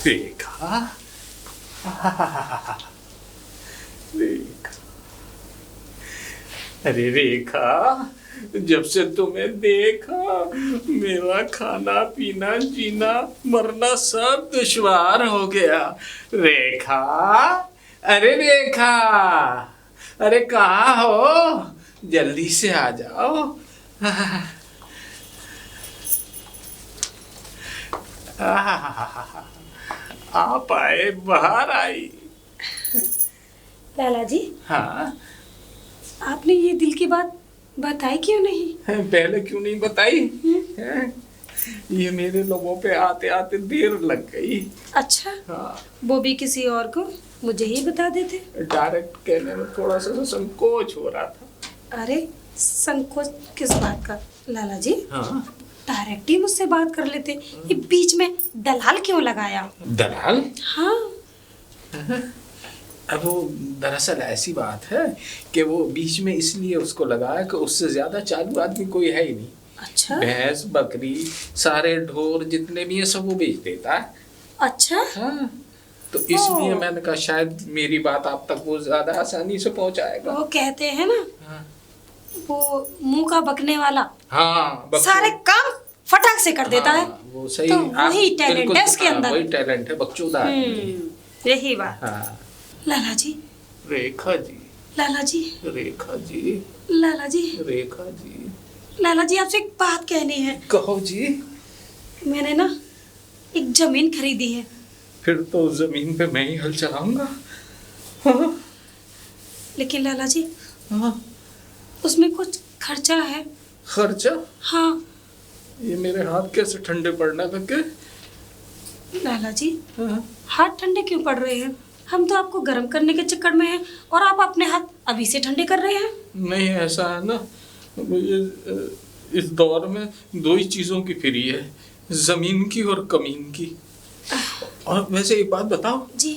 रेखा, रेखा, अरे रेखा, जब से तुम्हें देखा मेरा खाना पीना जीना मरना सब दुश्वार हो गया। रेखा, अरे रेखा, अरे कहाँ हो? जल्दी से आ जाओ। आप आए, बाहर आई। लाला जी, हाँ, आपने ये दिल की बात बताई क्यों नहीं? पहले क्यों नहीं बताई? हैं? ये मेरे लोगों पे आते आते देर लग गई। अच्छा, हाँ, वो भी किसी और को, मुझे ही बता देते। डायरेक्ट कहने में थोड़ा सा संकोच हो रहा था। अरे संकोच किस बात का लाला जी? हाँ, डायरेक्ट ही मुझसे बात कर लेते, ये बीच में दलाल क्यों लगाया? दलाल? हाँ, अब वो दरअसल ऐसी बात है कि वो बीच में इसलिए उसको लगाया कि उससे ज्यादा चालू आदमी कोई है ही नहीं। अच्छा भैंस बकरी सारे ढोर जितने भी हैं सब वो बेच देता है। अच्छा। हाँ, तो इसलिए मैंने कहा शायद मेरी बात आप तक वो ज्यादा आसानी से पहुंचाएगा। वो कहते हैं ना, हाँ, वो मुंह का बकने वाला हाँ, सारे काम फटाक से कर देता है। वो सही। तो आप वही टैलेंट बिल्कुल, है इसके अंदर। वही टैलेंट है, बकचोदा आदमी। यही बात। हाँ, लाला जी, रेखा जी, लाला जी, रेखा जी, लाला जी, रेखा जी, लाला जी, आपसे एक बात कहनी है। कहो जी। मैंने ना एक जमीन खरीदी है। फिर तो जमीन पे मैं ही हल चलाऊंगा। हाँ, लेकिन लाला जी, हाँ, उसमें कुछ खर्चा है। खर्चा? हाँ ये मेरे हाथ कैसे ठंडे पड़ने लगे? लाला जी, हाँ, हाथ ठंडे क्यों पड़ रहे हैं? हम तो आपको गर्म करने के चक्कर में हैं और आप अपने हाथ अभी से ठंडे कर रहे हैं। नहीं, ऐसा है ना, ये इस दौर में दो ही चीजों की फ्री है, जमीन की और कमीन की। और वैसे एक बात बताओ जी,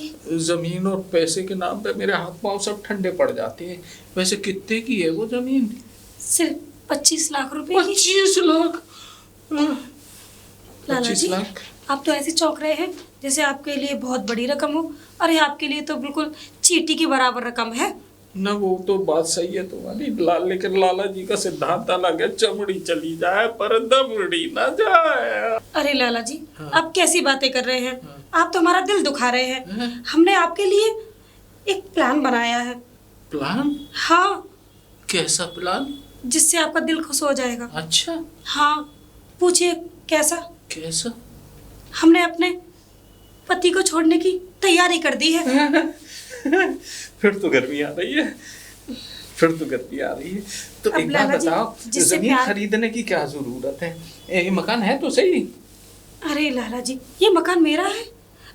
जमीन और पैसे के नाम पे मेरे हाथ पांव सब ठंडे पड़ जाते हैं। वैसे कितने की है वो जमीन? सिर्फ 25 लाख रुपए की। 25 लाख? लाला 25 जी, लाख? आप तो ऐसे चौंक रहे हैं जैसे आपके लिए बहुत बड़ी रकम हो। अरे आपके लिए तो बिल्कुल चींटी के बराबर रकम है। ना, वो तो बात सही है तुम्हारी लाल, लेकिन लाला जी का सिद्धांत अलग है, चमड़ी चली जाए पर दमड़ी ना जाए। अरे लाला जी, हाँ। आप कैसी बातें कर रहे हैं? हाँ। आप तो हमारा दिल दुखा रहे हैं। हमने आपके लिए एक प्लान बनाया है। प्लान? हाँ, कैसा प्लान? जिससे आपका दिल खुश हो जाएगा। अच्छा, हाँ, पूछिए कैसा? कैसा? हमने अपने पति को छोड़ने की तैयारी कर दी है। फिर तो गर्मी आ रही है, फिर तो गर्मी आ रही है। तो अब एक बात लाला जी, बताओ, जिससे जमीन प्यार- खरीदने की क्या जरूरत है? ये मकान है तो सही। अरे लाला जी, ये मकान मेरा है।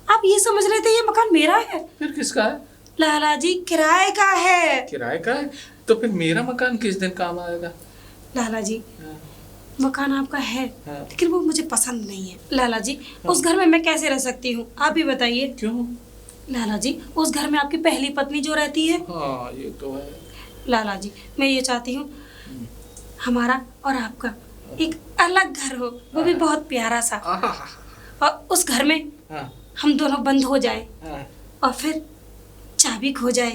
आप ये समझ रहे थे ये मकान मेरा है? फिर किसका है? लाला जी, किराए का है। किराए का है? तो फिर मेरा मकान किस दिन काम आएगा? लाला जी, हाँ, मकान आपका है, हाँ। लेकिन वो मुझे पसंद नहीं है। लाला जी, उस घर में मैं कैसे रह सकती हूँ? आप ही बताइए। क्यों? लाला जी, उस घर में आपकी पहली पत्नी जो रहती है। हाँ, ये तो है। लाला जी, मैं ये चाहती हूँ हमारा और आपका एक अलग घर हो, वो भी बहुत प्यारा सा। आहा, और उस घर में हाँ, हम दोनों बंद हो जाए हाँ। और फिर चाबी खो जाए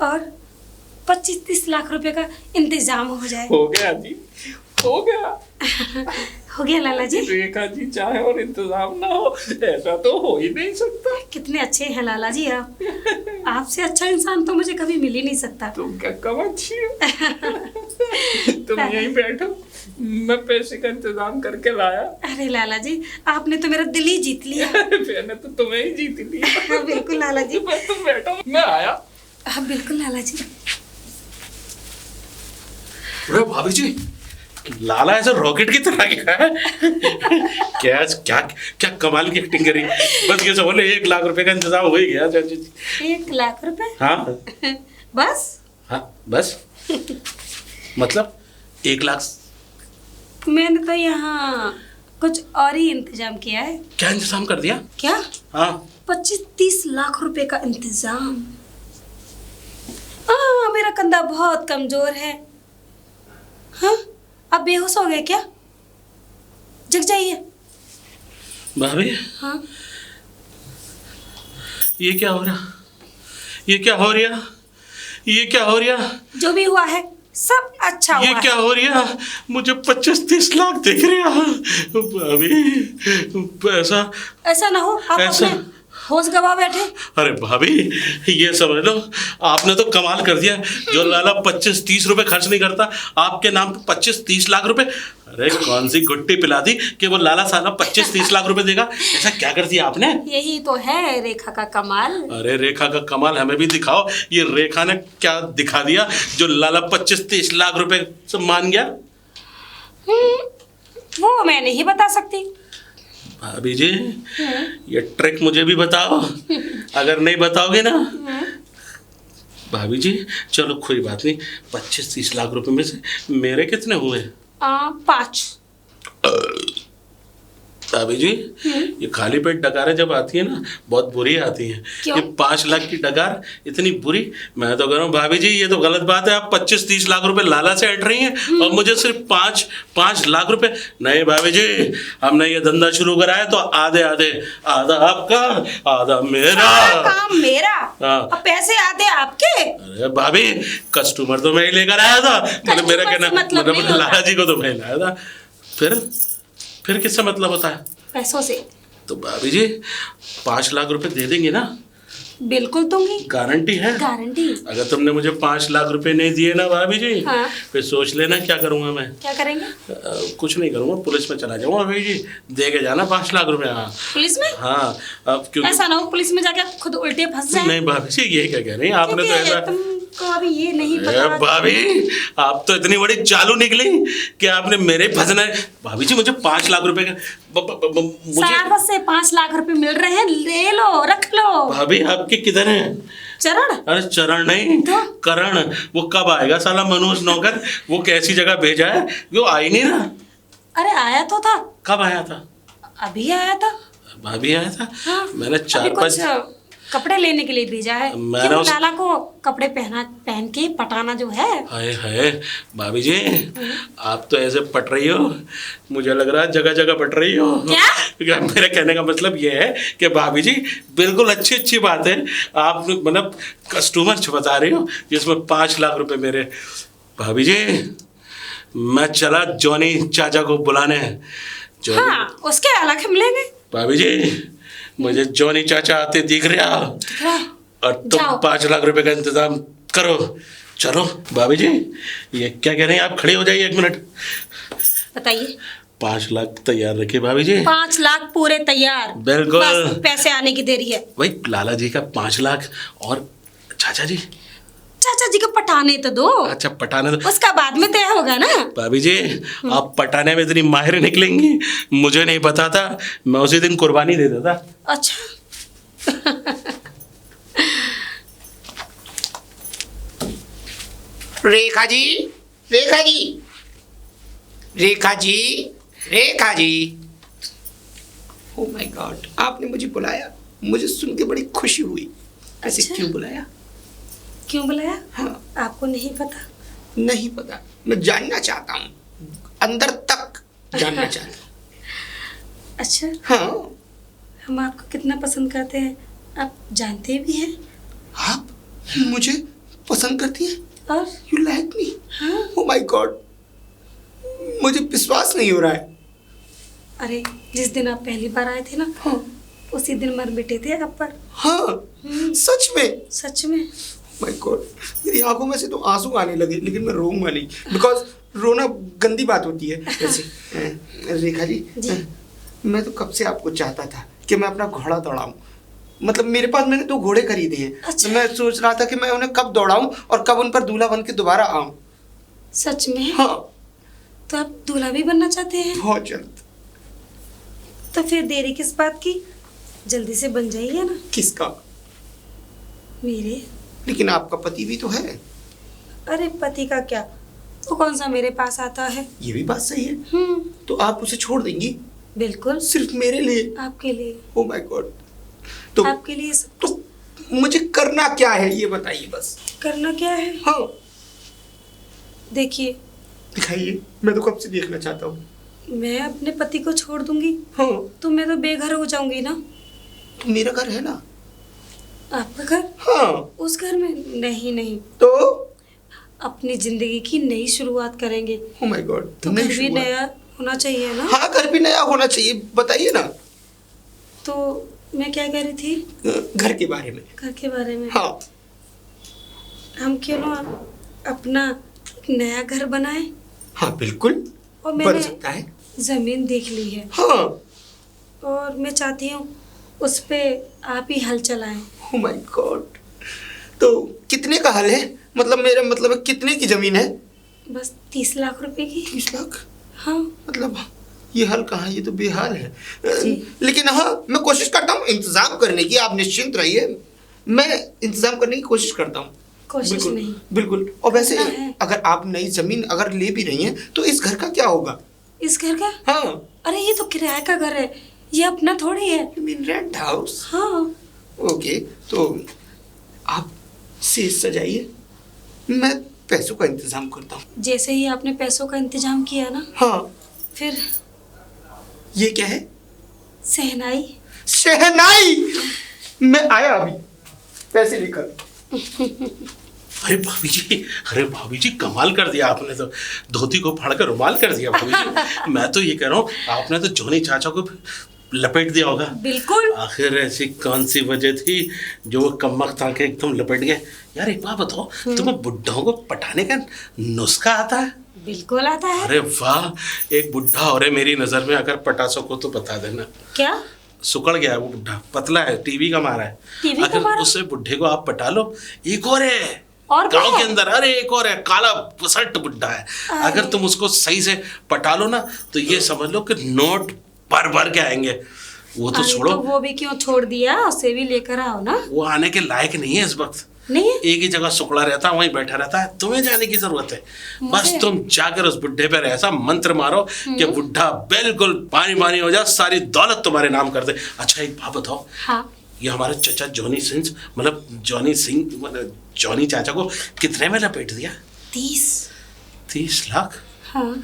और 25-30 लाख रुपए का इंतजाम हो जाए। हो गया जी, हो गया। हो गया लाला जी। रेखा जी चाहे और इंतजाम ना हो, ऐसा तो हो ही नहीं सकता। कितने अच्छे हैं लाला जी आप। आपसे अच्छा इंसान तो मुझे कभी मिल ही नहीं सकता। तुम क्या कम अच्छी हो। तुम यहीं बैठो, मैं पैसे का इंतजाम करके लाया। अरे लाला जी, आपने तो मेरा दिल ही जीत लिया। मैंने तो तुम्हें ही जीत लिया। हाँ, बिल्कुल लाला जी। तुम बैठो, मैं आया। हाँ बिल्कुल लाला जी। अरे भाभी जी, लाला ऐसा रॉकेट की तरह क्या है? क्या क्या क्या कमाल की एक्टिंग करी। बस ये बोले 1 लाख रुपए का इंतजाम हो ही गया चाची जी। 1 लाख रुपए? हाँ बस? हाँ, बस मतलब 1 लाख। मैंने तो यहाँ कुछ और ही इंतजाम किया है। क्या इंतजाम कर दिया? क्या? हाँ, 25-30 लाख रुपए का इंतजाम। मेरा कंधा बहुत कमजोर है। हाँ, आप बेहोश हो गए क्या? जग जाइए। भाभी हाँ ये क्या हो रहा, ये क्या हो रहा, ये क्या हो रहा, जो भी हुआ है सब अच्छा ये हुआ क्या है। हो रहा, मुझे 25-30 लाख दिख रहा भाभी, पैसा ऐसा ना हो आप ऐसा- अपने होश गवा बैठे। अरे भाभी ये समझ लो आपने तो कमाल कर दिया। जो लाला 25-30 रुपए खर्च नहीं करता आपके नाम पे 25-30 लाख रुपए। अरे कौन सी गुट्टी पिला दी कि वो लाला साला 25-30 लाख रुपए देगा। ऐसा क्या कर दिया आपने? यही तो है रेखा का कमाल। अरे रेखा का कमाल हमें भी दिखाओ। ये रेखा ने क्या दिखा दिया जो लाला 25-30 लाख रुपए से मान गया? वो मैं नहीं बता सकती। भाभी जी ये ट्रिक मुझे भी बताओ। अगर नहीं बताओगे ना भाभी जी, चलो कोई बात नहीं, 25-30 लाख रुपए में से मेरे कितने हुए? 5। भाभी जी ये खाली पेट डकारें जब आती है ना बहुत बुरी आती हैं। क्यों? ये 5 लाख की डकार इतनी बुरी, मैं तो कह रहा हूँ भाभी जी ये तो गलत बात है। आप 25-30 लाख रुपए लाला से हट रही हैं और मुझे सिर्फ 5 लाख रुपए। नहीं भाभी जी हमने ये धंधा शुरू कराया तो आधे आधे, आधा आपका आधा मेरा। सारा काम मेरा हाँ। और पैसे आधे आपके। अरे भाभी कस्टमर तो मैं ही लेकर आया था, मतलब मेरा कस्टमर कहना से मतलब नहीं होता। लाला जी को तो मैं लाया था। फिर किससे मतलब होता है? पैसों से। तो भाभी जी 5 लाख रुपए दे देंगे ना? बिल्कुल दूंगी। गारंटी है? गारंटी। अगर तुमने मुझे 5 लाख रुपए नहीं दिए ना भाभी जी हाँ। फिर सोच लेना क्या करूंगा मैं। क्या करेंगे? कुछ नहीं करूंगा, पुलिस में चला जाऊंगा भाभी जी। दे के जाना 5 लाख रुपए। हाँ पुलिस में? हाँ अब क्योंकि ऐसा ना हो पुलिस में जाके खुद उल्टे फंस जाए। नहीं भाभी जी ये क्या कह रही हैं आपने तो क्योंकि ऐसा। तुमको अभी ये नहीं अरे पता। भाभी आप तो इतनी बड़ी चालू निकली कि आपने मेरे फंसना है। भाभी जी मुझे 5 लाख रुपए का मुझे साहब से 5 लाख रुपए मिल रहे हैं, ले लो रख लो। भाभी आपके किधर हैं? चरण। अरे चरण नहीं तो? करण। वो कब आएगा साला मनोज नौकर? वो कैसी जगह भेजा है वो आ ही नहीं रहा। अरे आया तो था। कब आया था? अभी आया था। भाभी आया था? हाँ। मैंने अभी 4-5 कुछ कपड़े लेने के लिए भेजा है। मैंने क्यों उस- लाला को कपड़े पहन के पटाना जो है। हाय हाय भाभी जी आप तो ऐसे पट रही हो, मुझे लग रहा है जगह जगह पट रही हो। क्या? मेरे कहने का मतलब ये है कि भाभी जी बिल्कुल अच्छी बात है। आप मतलब कस्टमर बता रही हो जिसमें 5 लाख रुपए मेरे। भाभी जी मैं चला जॉनी चाचा को बुलाने। जॉनी हाँ उसके अलग हम लेंगे। भाभी जी मुझे जॉनी चाचा आते दिख रहा और तुम जाओ। 5 लाख रुपए का इंतजाम करो। चलो भाभी जी ये क्या कह रहे हैं आप? खड़े हो जाइए 1 मिनट। बताइए। 5 लाख तैयार रखिए भाभी जी। 5 लाख पूरे तैयार। बिल्कुल। बस पैसे आने की देरी है। भाई लाला जी का 5 लाख और चाचा जी। चाचा जी को पटाने तो दो। अच्छा पटाने तो उसका बाद में तय होगा ना। भाभी जी आप पटाने में इतनी माहिर निकलेंगी मुझे नहीं पता था। मैं उसी दिन कुर्बानी दे देता। अच्छा। Rekha ji, Rekha ji, Rekha ji, Rekha ji. Oh my God आपने मुझे बुलाया। मुझे सुन के बड़ी खुशी हुई। ऐसे अच्छा। क्यों बुलाया? क्यों बुलाया? हाँ आपको नहीं पता? नहीं पता, मैं जानना चाहता हूँ, अंदर तक जानना चाहता हूँ। अच्छा हाँ हम आपको कितना पसंद करते हैं आप जानते भी हैं। आप मुझे पसंद करती हैं? और यू लाइक मी? हाँ। ओ माय गॉड मुझे विश्वास नहीं हो रहा है। अरे जिस दिन आप पहली बार आए थे ना हाँ उसी दिन मर मिटे थे आप पर। हाँ सच में? सच में। माय गॉड मेरी आंखों में से तो आंसू आने लगे लेकिन मैं रोऊंगा नहीं बिकॉज रोना गंदी बात होती है। जैसे रेखा जी, जी। मैं तो कब से आपको चाहता था कि मैं अपना घोड़ा दौड़ाऊं। मतलब मेरे पास मैंने 2 घोड़े खरीदे हैं। अच्छा। मैं सोच रहा था कि मैं उन्हें कब दौड़ाऊं और कब उन पर दूल्हा बन के दोबारा आऊं। सच में? हाँ तो आप दूल्हा भी बनना चाहते हैं? बहुत जल्द। तो फिर देरी किस बात की? जल्दी से बन जाइए ना। किसका? मेरे। लेकिन आपका पति भी तो है। अरे पति का क्या, वो कौन सा मेरे पास आता है। ये भी बात सही है। तो आप उसे छोड़ देंगी बिल्कुल सिर्फ मेरे लिए? आपके लिए। ओ माय गॉड तो आपके लिए सब तो मुझे करना क्या है ये बताइए बस। करना क्या है? हाँ देखिए दिखाइए, मैं तो कब से देखना चाहता हूँ। मैं अपने पति को छोड़ दूंगी हाँ, तो मैं तो बेघर हो जाऊंगी ना। तो मेरा घर है ना। आपका घर? हाँ, उस घर में नहीं नहीं, तो अपनी जिंदगी की नई शुरुआत करेंगे ओ माय गॉड, तो घर भी नया होना चाहिए ना। हाँ, घर भी नया होना चाहिए, बताइए ना। तो मैं क्या कह रही थी, घर के बारे में। घर के बारे में। हाँ, हम क्यों ना अपना एक नया घर बनाए। हाँ बिल्कुल और बन मैंने सकता है। जमीन देख ली है हाँ, और मैं चाहती हूँ उस पे आप ही हल चलाएं। ओ माय गॉड, तो कितने का हल है? मतलब मेरा मतलब है, कितने की जमीन है? बस 30 लाख रुपए की। 30 लाख? हाँ मतलब ये हल कहाँ, ये तो बेहाल है। जी। लेकिन हाँ, मैं कोशिश करता हूँ इंतजाम करने की, आप निश्चिंत रहिए, मैं इंतजाम करने की कोशिश करता हूँ। कोशिश बिल्कुल, नहीं, बिल्कुल। और वैसे करना है। अगर आप नई जमीन अगर ले भी रही हैं तो इस घर का क्या होगा? इस घर का? हाँ, अरे ये तो किराए का घर है, ये अपना थोड़ी है। You mean rent house? हाँ ओके, तो आप सेज सजाइए, मैं पैसों का इंतजाम करता हूँ। जैसे ही आपने पैसों का इंतजाम किया ना, हाँ, फिर ये क्या है? शहनाई। शहनाई? मैं आया अभी पैसे लेकर। अरे भाभी जी, अरे भाभी जी कमाल कर दिया आपने तो, धोती को फाड़ कर रुमाल कर दिया भाभी जी। मैं तो ये कह रहा हूँ आपने तो जॉनी चाचा को लपेट दिया होगा। बिल्कुल। आखिर ऐसी कौन सी वजह थी जो वो कमबख्त आके एकदम लपेट गए? यार एक बात बताओ, तुम्हें बुड्ढों को पटाने का नुस्खा आता है? बिल्कुल आता है। अरे वाह, एक बुड्ढा और है मेरी नजर में, अगर पटा सको तो बता देना। क्या? सुकड़ गया है वो बुड्ढा, पतला है, टीवी का मारा है। टीवी का अगर मारा? उससे बुड्ढे को आप पटा लो। एक और है और भी गांव है? के अंदर, अरे एक और है, काला बुसट बुड्ढा है। अगर तुम उसको सही से पटा लो ना तो ये समझ लो कि नोट भर भर के आएंगे। वो तो अरे छोड़ो, तो वो भी क्यों छोड़ दिया, उसे भी लेकर आओ ना। वो आने के लायक नहीं है इस वक्त। नहीं है? एक ही जगह सुकड़ा रहता है, वहीं बैठा रहता है। तुम्हें जाने की जरूरत है, बस मुझे? तुम जाकर उस बुड्ढे पर ऐसा मंत्र मारो कि बुड्ढा बिल्कुल पानी पानी हो जाए, सारी दौलत तुम्हारे नाम कर दे। अच्छा एक बात बताओ, हाँ, ये हमारे चचा जॉनी सिंह, मतलब जॉनी चाचा को कितने में लपेट दिया? 30 लाख? हाँ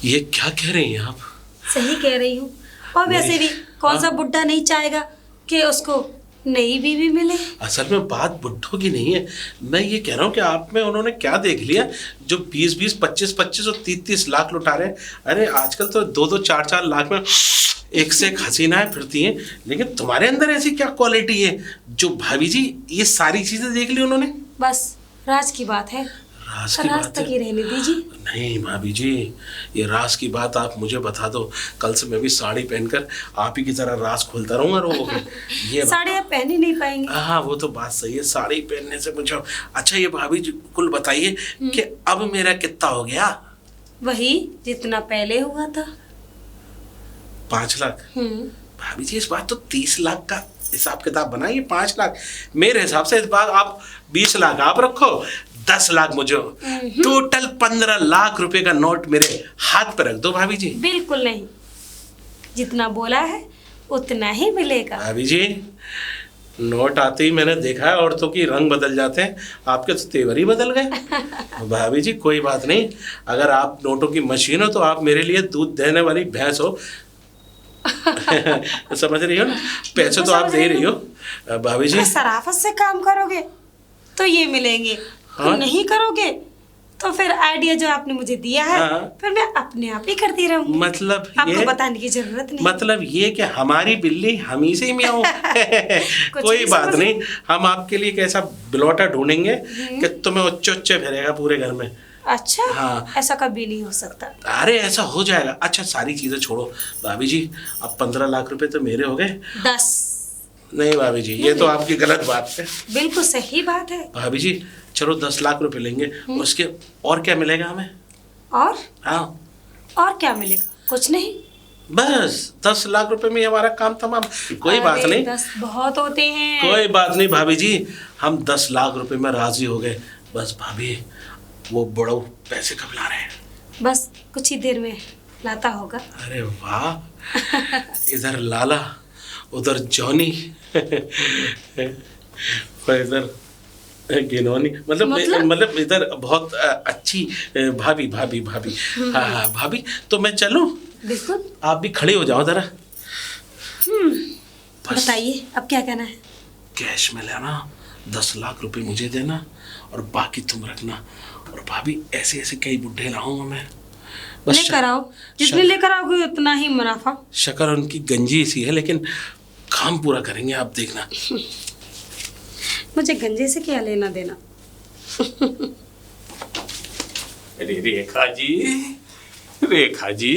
ये क्या कह रही हैं आप? सही कह रही हूँ। और वैसे भी कौन सा बुड्ढा नहीं चाहेगा कि उसको नई बीवी मिले। असल में बात बुड्ढों की नहीं है, मैं ये कह रहा हूँ कि आप में उन्होंने क्या देख लिया जो 20-20, 25-25 और 30-30 लाख लुटा रहे हैं। अरे आजकल तो 2-2, 4-4 लाख में एक से एक हसीनाएं फिरती हैं, लेकिन तुम्हारे अंदर ऐसी क्या क्वालिटी है जो भाभी जी ये सारी चीजें देख ली उन्होंने? बस राज की बात है, राज की राज बात तक है? ही रहने दीजिए। नहीं भाभी जी, ये राज की बात आप मुझे बता दो, कल से मैं भी साड़ी पहनकर आप ही की तरह राज खोलता रहूंगा रोगों के। ये साड़ी आप पहन ही नहीं पाएंगे। हाँ वो तो बात सही है, साड़ी पहनने से मुझे। अच्छा ये भाभी जी कुल बताइए कि अब मेरा कितना हो गया? वही जितना पहले हुआ था। 5 लाख? भाभी जी इस बार तो 30 लाख का हिसाब किताब बनाइए। 5 लाख मेरे हिसाब से इस बार आप 20 लाख आप रखो, 10 लाख मुझे, टोटल 15 लाख रुपए का नोट मेरे हाथ पे रख दो भाभी जी। बिल्कुल नहीं, जितना बोला है उतना ही मिलेगा। भाभी जी नोट आते ही मैंने देखा है औरतों की रंग बदल जाते हैं, आपके तो तेवर ही बदल गए। भाभी जी कोई बात नहीं, अगर आप नोटों की मशीन हो तो आप मेरे लिए दूध देने वाली भैंस हो। समझ रही हो ना, पैसे तो आप दे ही रही हो भाभी जी। अगर शराफत से काम करोगे तो ये मिलेंगे, हाँ? नहीं करोगे तो फिर आइडिया जो आपने मुझे दिया है, हाँ? फिर मैं अपने आप ही करती रहूंगी। मतलब आपको ये बताने की जरूरत नहीं। मतलब ये कि हमारी बिल्ली हम ही से मियाऊं। कोई भी बात समझ- नहीं, हम आपके लिए एक ऐसा बिलौटा ढूंढेंगे कि तुम्हें उच्च उच्च फिरेगा पूरे घर में। अच्छा, हाँ। ऐसा कभी नहीं हो सकता। अरे ऐसा हो जाएगा। अच्छा सारी चीजें छोड़ो भाभी जी, अब 15 लाख रुपए तो मेरे हो गए। 10। नहीं भाभी जी ये तो आपकी गलत बात है। बिल्कुल सही बात है। भाभी जी चलो 10 लाख रुपए लेंगे, उसके और क्या मिलेगा हमें? और हाँ क्या मिलेगा? कुछ नहीं, बस 10 लाख रुपए में हमारा काम तमाम। कोई बात अरे, नहीं, 10 बहुत होते हैं। कोई बात नहीं भाभी जी, हम 10 लाख रुपए में राजी हो गए। बस भाभी वो बड़ो पैसे कब ला रहे हैं? बस कुछ ही देर में लाता होगा। अरे वाह, इधर लाला उधर जॉनी और इधर गिनौनी मतलब इधर बहुत अच्छी भाभी भाभी भाभी। हाँ भाभी, तो मैं चलूं? बिल्कुल। आप भी खड़े हो जाओ जरा। बताइए अब क्या कहना है? कैश में लेना, 10 लाख रुपए मुझे देना और बाकी तुम रखना। और भाभी ऐसे ऐसे कई बुढ़े लाऊंगा मैं। बस लेकर आओ, जितने लेकर आओगे उतना ही मुनाफा। शक्ल उनकी गंजी सी है लेकिन काम पूरा करेंगे, आप देखना। मुझे गंजे से क्या लेना देना। अरे रेखा जी, रेखा जी।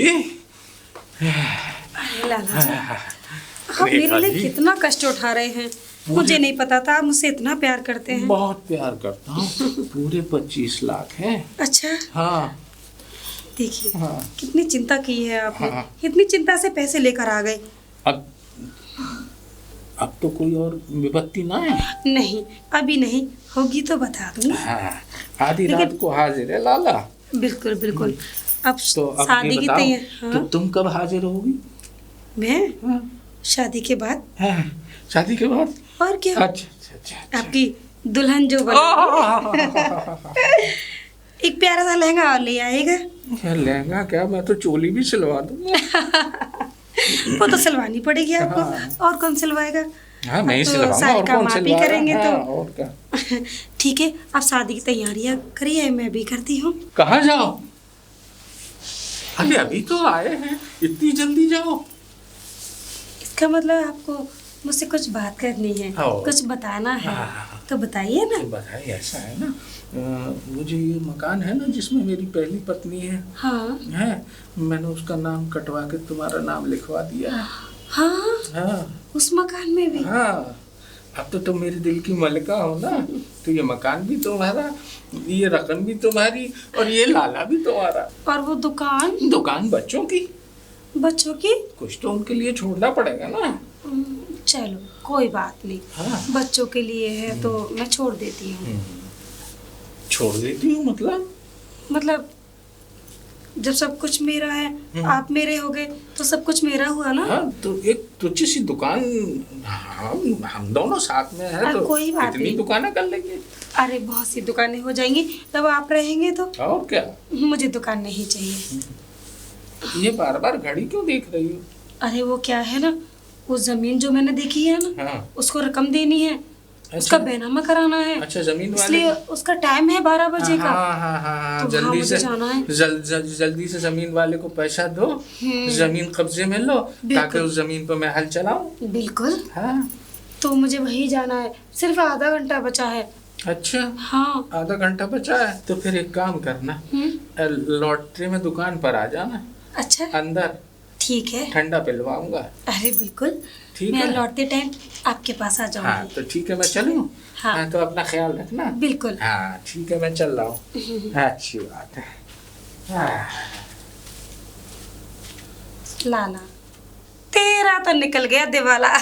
अरे लाला जी, आप मेरे रेखा लिए जी। कितना कष्ट उठा रहे हैं। मुझे नहीं पता था आप मुझसे इतना प्यार करते हैं। बहुत प्यार करता हूँ। पूरे 25 लाख हैं। अच्छा, हाँ देखिए हाँ। कितनी चिंता की है आपने। हाँ। इतनी चिंता से पैसे लेकर आ गए। अब तो कोई और विपत्ति ना है। नहीं, अभी नहीं, होगी तो बता दूंगी। हाँ, आधी रात को हाजिर है लाला। बिल्कुल बिल्कुल। अब तो अब शादी ये की बताओ, तैयारी। तो हाँ, तुम कब हाजिर होगी? मैं हाँ, शादी के बाद। हाँ, शादी के बाद? और क्या, अच्छा अच्छा अच्छा। आपकी दुल्हन जो बने एक प्यारा सा लहंगा और ले आएगा। लहंगा क्या, मैं तो चोली भी सिलवा दूंगा। वो तो सिलवानी पड़ेगी आपको। हाँ। और कौन सिलवाएगा? हाँ, मैं ही अब तो सिलवाऊंगा, सारे और काम कौन आप ही सिलवाएगा? करेंगे तो। हाँ, और क्या। ठीक है, आप शादी की तैयारियां करिए, मैं भी करती हूँ। कहाँ जाओ? अरे अभी तो आए हैं, इतनी जल्दी जाओ? इसका मतलब आपको मुझसे कुछ बात करनी है, हाँ। कुछ बताना है। हाँ। तो बताइए ना। तो बताइए, ऐसा है ना, मुझे ये मकान है ना जिसमें मेरी पहली पत्नी हाँ है, मैंने उसका नाम कटवा के तुम्हारा नाम लिखवा दिया है। हाँ, हाँ उस मकान में भी। हाँ, अब तो तुम मेरे दिल की मलिका हो ना, तो ये मकान भी तुम्हारा, ये रकम भी तुम्हारी, और ये लाला भी तुम्हारा। और वो दुकान? दुकान बच्चों की, बच्चों की? कुछ तो उनके लिए छोड़ना पड़ेगा ना। चलो कोई बात नहीं। हाँ। बच्चों के लिए है तो मैं छोड़ देती हूँ। छोड़ देती हूँ मतलब जब सब कुछ मेरा है, आप मेरे हो गए, तो सब कुछ मेरा हुआ ना। हाँ, तो एक तुच्छी सी दुकान, हम दोनों साथ में है तो कोई बात कितनी नहीं। दुकानें कर लेंगे। अरे बहुत सी दुकानें हो जाएंगी, तब आप रहेंगे तो। और क्या, मुझे दुकान नहीं चाहिए। ये बार बार घड़ी क्यों देख रही हो? अरे वो क्या है ना, वो जमीन जो मैंने देखी है ना, हाँ। उसको रकम देनी है। उसका बैनामा कराना है। अच्छा, जमीन वाले, इसलिए उसका टाइम है 12 बजे का। हाँ हाँ हाँ, तो वहाँ जल्दी मुझे से जाना है। जल्दी से जमीन वाले को पैसा दो, जमीन कब्जे में लो, ताकि उस जमीन पर मैं हल चलाऊं। बिल्कुल। हाँ। तो मुझे वही जाना है, सिर्फ आधा घंटा बचा है। अच्छा, हाँ। आधा घंटा बचा है, तो फिर एक काम करना, लौटते में दुकान पर आ जाना। अच्छा, अंदर ठीक है। ठंडा पिलवाऊंगा। अरे बिल्कुल, ठीक मैं है। लौटते टाइम आपके पास आ जाऊंगी। हाँ, तो ठीक है, मैं चलूं? हाँ। हाँ, तो अपना ख्याल रखना। बिल्कुल। हाँ ठीक है, मैं चल रहा हूँ। हाँ, अच्छी बात है। हाँ। लाला तेरा तो निकल गया दिवाला।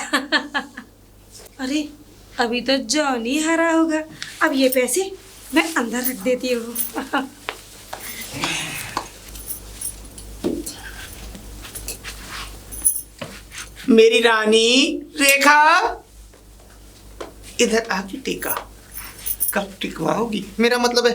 अरे अभी तो जॉनी हरा होगा। अब ये पैसे मैं अंदर रख देती हूँ। मेरी रानी रेखा, इधर आके टेका। कब टिकवाओगी? मेरा मतलब है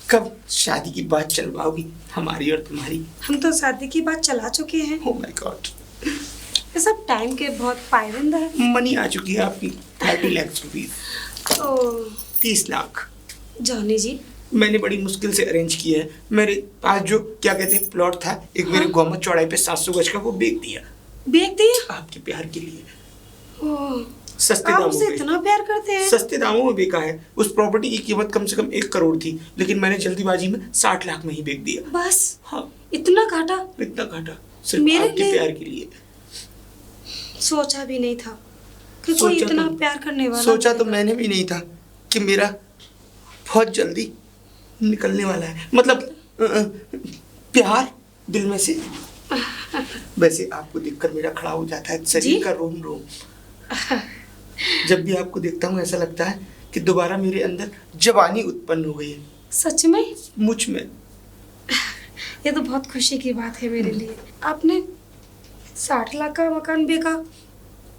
कब शादी की बात चलवाओगी हमारी और तुम्हारी? हम तो शादी की बात चला चुके हैं। ओह माय गॉड, ये सब टाइम के बहुत पाबंद है। मनी आ चुकी है आपकी 30 लाख रुपीज। ओ 30 लाख जॉनी जी, मैंने बड़ी मुश्किल से अरेंज किया है। मेरे पास जो क्या कहते हैं प्लॉट था एक मेरे गोमत चौड़ाई पे 700 गज का, वो बेच दिया बेच दिया? आपके प्यार के लिए। ओ, सस्ते आप दामों मुझसे पे, इतना प्यार करते हैं? सस्ते दामों में बेचा है। उस प्रॉपर्टी की कीमत कम से कम 1 करोड़ थी, लेकिन मैंने जल्दीबाजी में 60 लाख में ही बेच दिया। बस हाँ, इतना घाटा? इतना घाटा सिर्फ मेरे आपके लिए? प्यार के लिए। सोचा भी नहीं था कि कोई सोचा इतना तो- प्यार करने वाला सोचा तो मिलेगा। मैंने भी नहीं था कि मेरा बहुत जल्दी निकलने वाला है, मतलब प्यार दिल में से। वैसे आपको देखकर मेरा खड़ा हो जाता है शरीर जी? का रोम रोम। जब भी आपको देखता हूँ ऐसा लगता है कि दोबारा मेरे अंदर जवानी उत्पन्न हो गई है। सच में? मुझ में। ये तो बहुत खुशी की बात है मेरे लिए। आपने 60 लाख का मकान बेचा,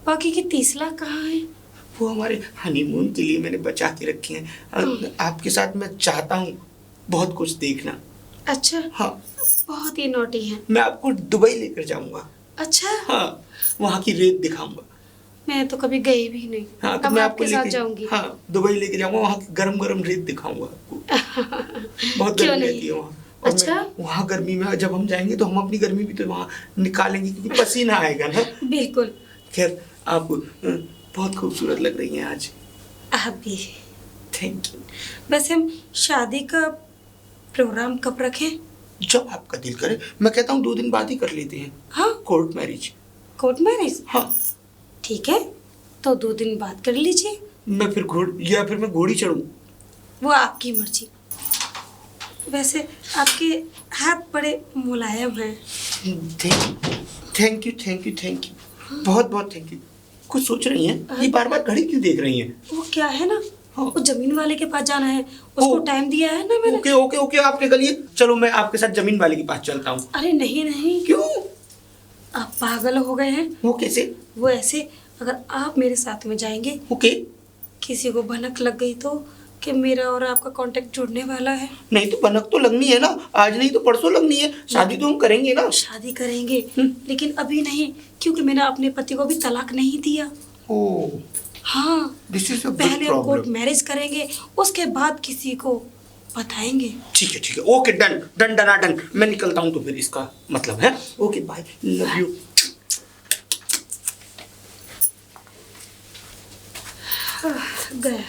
बाकी की 30 लाख कहाँ है? वो हमारे हनीमून के लिए मैंने बचा के रखे हैं। आपके साथ मैं चाहता हूँ बहुत कुछ देखना। अच्छा, हाँ, बहुत ही नोटी है। मैं आपको दुबई लेकर जाऊंगा। अच्छा, हाँ, वहाँ की रेत दिखाऊंगा। मैं तो कभी गई भी नहीं। हाँ, तो अब मैं आपके आपको साथ लेके जाऊंगी। हाँ, दुबई लेके जाऊंगा। वहाँ की गरम गरम रेत दिखाऊंगा आपको। बहुत क्यों गर्मी नहीं? रहती है वहाँ। और अच्छा? मैं वहाँ गर्मी में जब हम जाएंगे तो हम अपनी गर्मी भी तो वहाँ निकालेंगे, क्योंकि पसीना आएगा ना। बिल्कुल। खैर, आप बहुत खूबसूरत लग रही हैं आज। आप भी। Thank you. वैसे हम शादी का प्रोग्राम कब रखें? जब आपका दिल करे। मैं कहता हूँ 2 दिन बाद ही कर लेते हैं। हाँ, कोर्ट मैरिज। Court marriage? हाँ, ठीक है, तो 2 दिन बाद कर लीजिए। मैं फिर मैं घोड़ी चढ़ूँ? वो आपकी मर्जी। वैसे आपके हाथ बड़े मुलायम हैं। Thank you. बहुत बहुत थैंक यू। कुछ सोच रही हैं? ये बार बार घड़ी क्यों देख रही हैं? वो क्या है ना, हाँ। वो जमीन वाले के पास जाना है, उसको ओ। टाइम दिया है ना मैंने। ओके, आप निकलिए। चलो, मैं आपके साथ जमीन वाले के पास चलता हूँ। अरे नहीं नहीं, क्यों? आप पागल हो गए हैं। वो कैसे? वो ऐसे, अगर आप मेरे साथ में जाएंगे, ओके। किसी को भनक लग गई तो कि मेरा और आपका कांटेक्ट जुड़ने वाला है। नहीं तो भनक तो लगनी है ना, आज नहीं तो परसों लगनी है। शादी तो हम करेंगे ना। शादी करेंगे, लेकिन अभी नहीं, क्योंकि मैंने अपने पति को भी तलाक नहीं दिया। ओह, हाँ, दिस इज अ बिग पहले हम कोर्ट प्रॉब्लम। मैरिज करेंगे, उसके बाद किसी को बताएंगे। ठीक है, ओके, डन। मैं निकलता हूँ तो फिर इसका मतलब है। Okay, bye, love you. गया।